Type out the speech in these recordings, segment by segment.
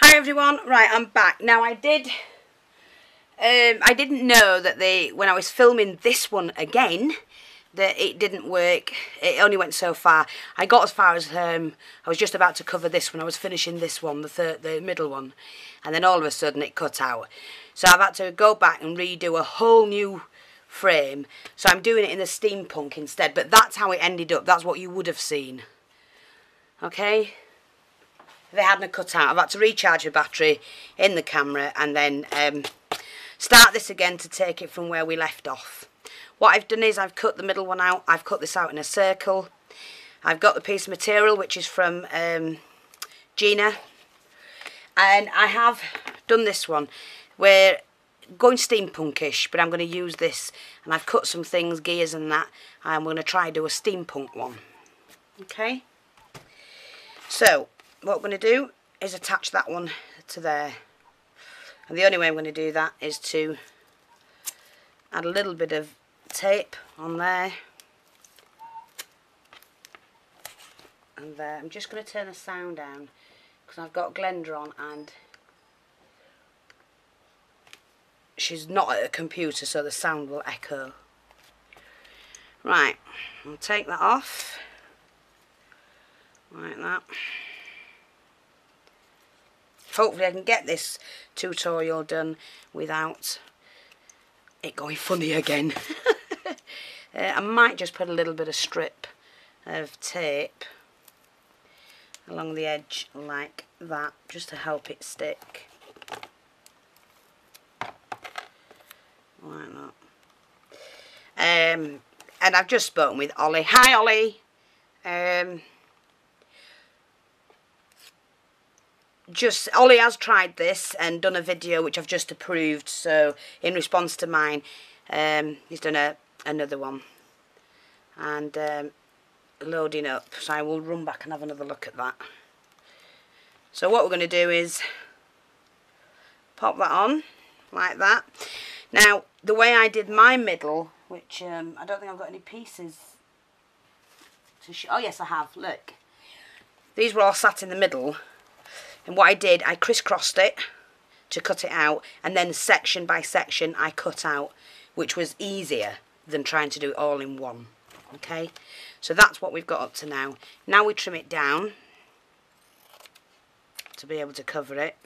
Hi everyone, right, I'm back. Now I didn't know that when I was filming this one again, that it didn't work. It only went so far. I got as far as, I was just about to cover this one. I was finishing this one, the middle one. And then all of a sudden it cut out. So I've had to go back and redo a whole new frame. So I'm doing it in the steampunk instead. But that's how it ended up. That's what you would have seen. Okay? They hadn't cut out. I've had to recharge the battery in the camera and then start this again to take it from where we left off. What I've done is I've cut the middle one out. I've cut this out in a circle. I've got the piece of material which is from Gina, and I have done this one. We're going steampunkish, but I'm going to use this, and I've cut some things, gears and that, and we're going to try do a steampunk one. Okay, so what we're going to do is attach that one to there, and the only way I'm going to do that is to add a little bit of tape on there and there. I'm just going to turn the sound down because I've got Glenda on and she's not at a computer, so the sound will echo. Right, I'll take that off like that. Hopefully I can get this tutorial done without it going funny again. I might just put a little bit of strip of tape along the edge like that, just to help it stick. Like that. And I've just spoken with Ollie. Hi Ollie. Ollie has tried this and done a video which I've just approved, so in response to mine he's done another one and loading up, so I will run back and have another look at that. So what we're going to do is pop that on like that. Now the way I did my middle, which I don't think I've got any pieces to show. Oh yes I have, look, these were all sat in the middle. And what I did, I crisscrossed it to cut it out, and then section by section I cut out, which was easier than trying to do it all in one. Okay, so that's what we've got up to now. Now we trim it down to be able to cover it.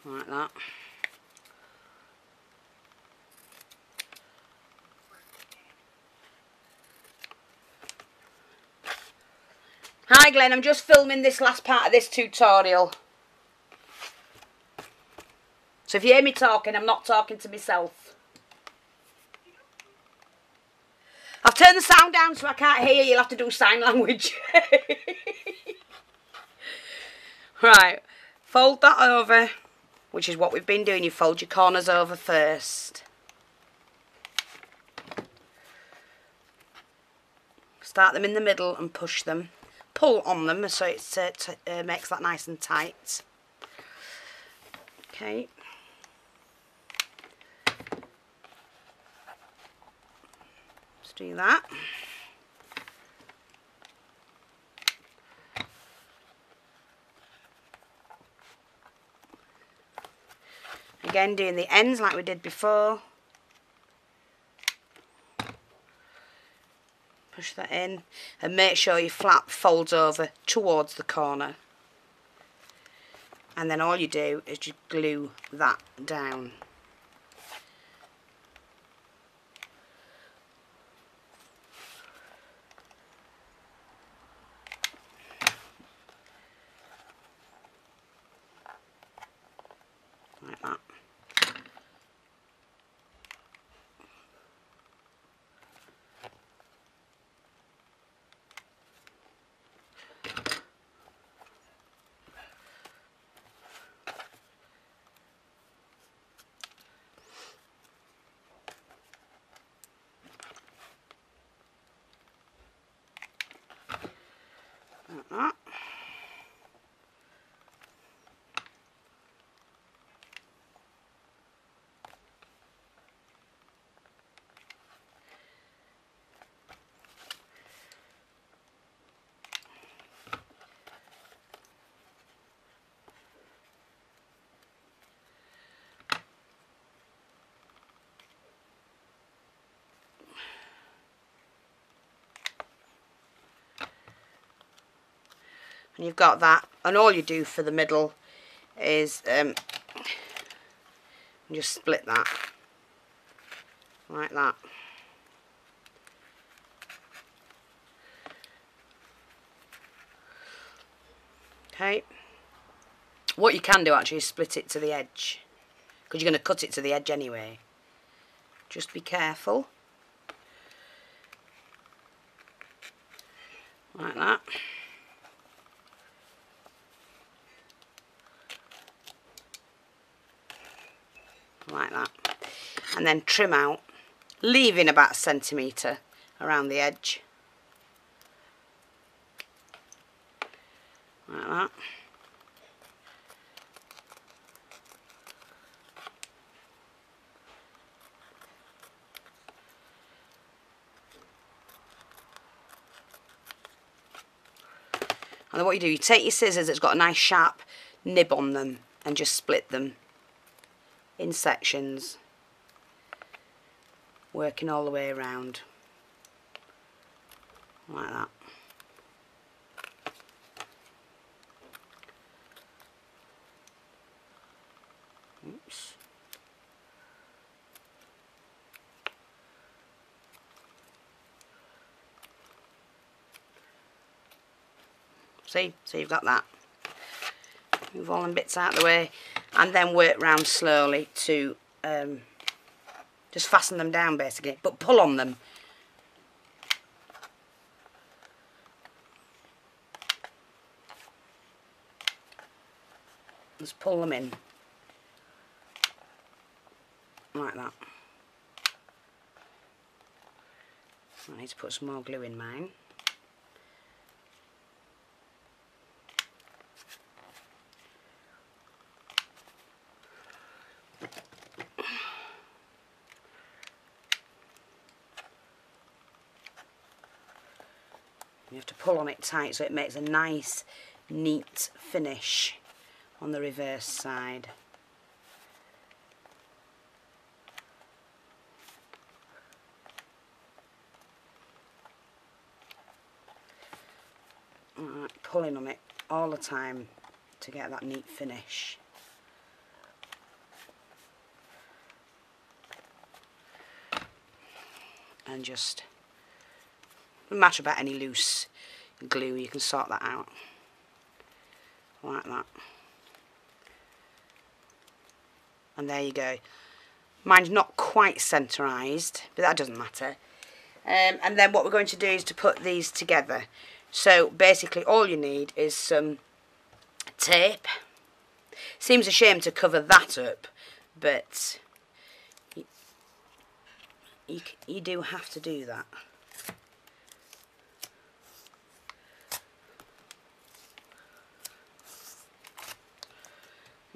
Like that. Hi Glenn, I'm just filming this last part of this tutorial. So if you hear me talking, I'm not talking to myself. I've turned the sound down so I can't hear you, you'll have to do sign language. Right, fold that over, which is what we've been doing. You fold your corners over first. Start them in the middle and push them. Pull on them so it makes that nice and tight. Okay. Let's do that. Again, doing the ends like we did before. Push that in and make sure your flap folds over towards the corner. And then all you do is you glue that down. Like that. And you've got that, and all you do for the middle is just split that like that. Okay, what you can do actually is split it to the edge, because you're going to cut it to the edge anyway. Just be careful, like that. Like that. And then trim out, leaving about a centimetre around the edge. Like that. And then what you do, you take your scissors that's got a nice sharp nib on them and just split them in sections, working all the way around like that. Oops. See? So you've got that. Move all them bits out of the way, and then work round slowly to just fasten them down basically, but pull on them. Just pull them in like that. I need to put some more glue in mine. You have to pull on it tight so it makes a nice, neat finish on the reverse side. Alright, pulling on it all the time to get that neat finish. And just, no matter about any loose glue, you can sort that out like that. And there you go. Mine's not quite centerised, but that doesn't matter. And then what we're going to do is to put these together. So basically all you need is some tape. Seems a shame to cover that up, but you do have to do that.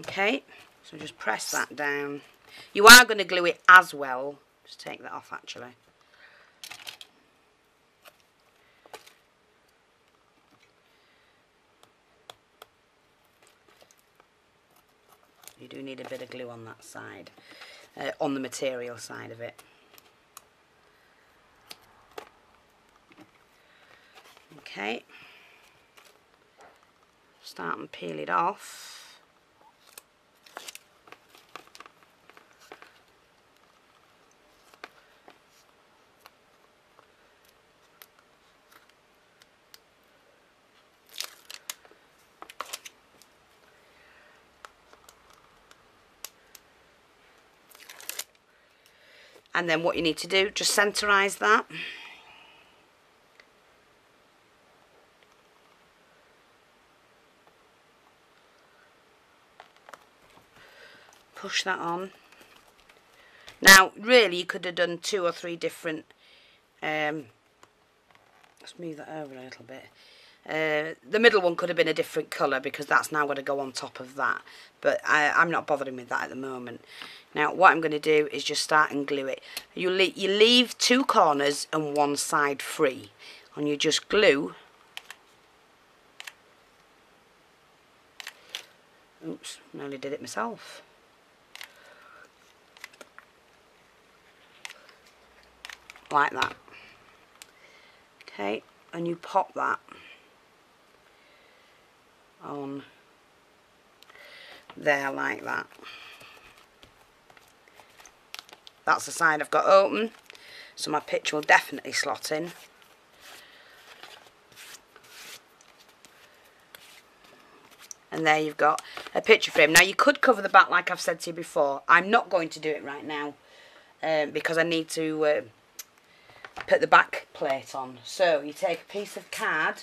Okay, so just press that down. You are going to glue it as well. Just take that off actually. You do need a bit of glue on that side, on the material side of it. Okay, start and peel it off. And then what you need to do, just centerise that. Push that on. Now, really, you could have done 2 or 3 different. Let's move that over a little bit. The middle one could have been a different colour because that's now going to go on top of that. But I'm not bothering with that at the moment. Now, what I'm going to do is just start and glue it. You leave 2 corners and 1 side free. And you just glue. Oops, nearly did it myself. Like that. Okay, and you pop that on there like that. That's the side I've got open, so my picture will definitely slot in. And there you've got a picture frame. Now you could cover the back like I've said to you before. I'm not going to do it right now because I need to put the back plate on. So you take a piece of card,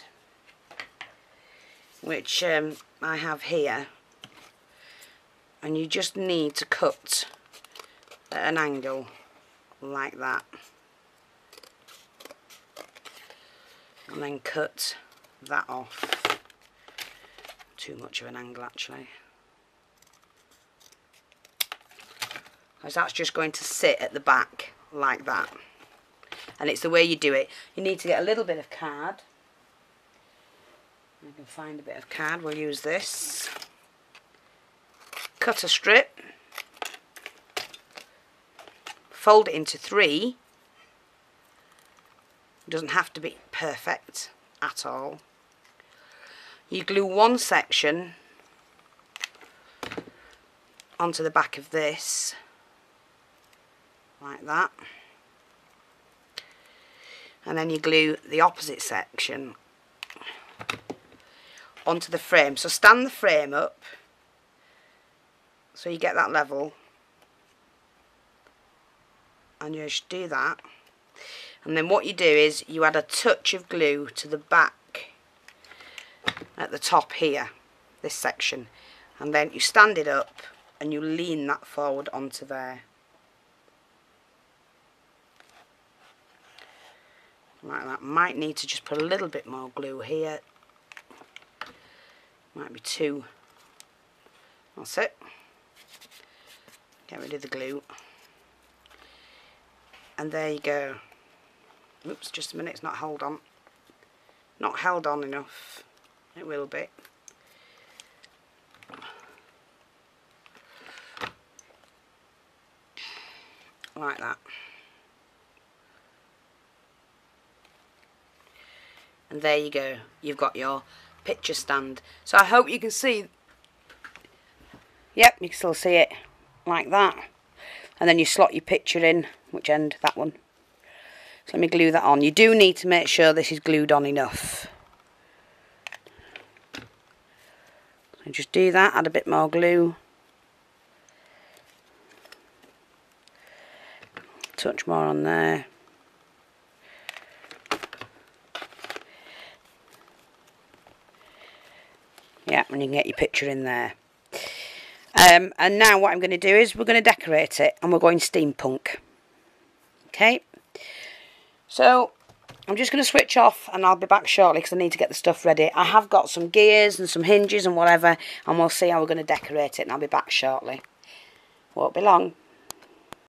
which I have here, and you just need to cut at an angle like that, and then cut that off. Too much of an angle actually, because that's just going to sit at the back like that, and it's the way you do it. You need to get a little bit of card. You can find a bit of card, we'll use this. Cut a strip, fold it into 3. It doesn't have to be perfect at all. You glue one section onto the back of this, like that. And then you glue the opposite section onto the frame. So stand the frame up so you get that level. And you just do that. And then what you do is you add a touch of glue to the back at the top here, this section, and then you stand it up and you lean that forward onto there like that. Might need to just put a little bit more glue here, might be 2. That's it. Get rid of the glue, and there you go. Oops, just a minute, it's not held on enough. It will be. Like that. And there you go. You've got your picture stand. So I hope you can see. Yep, you can still see it like that. And then you slot your picture in. Which end? That one. So let me glue that on. You do need to make sure this is glued on enough. So just do that, add a bit more glue. Touch more on there. Yeah, and you can get your picture in there. And now what I'm going to do is we're going to decorate it, and we're going steampunk. Okay. So I'm just going to switch off, and I'll be back shortly because I need to get the stuff ready. I have got some gears and some hinges and whatever, and we'll see how we're going to decorate it, and I'll be back shortly. Won't be long.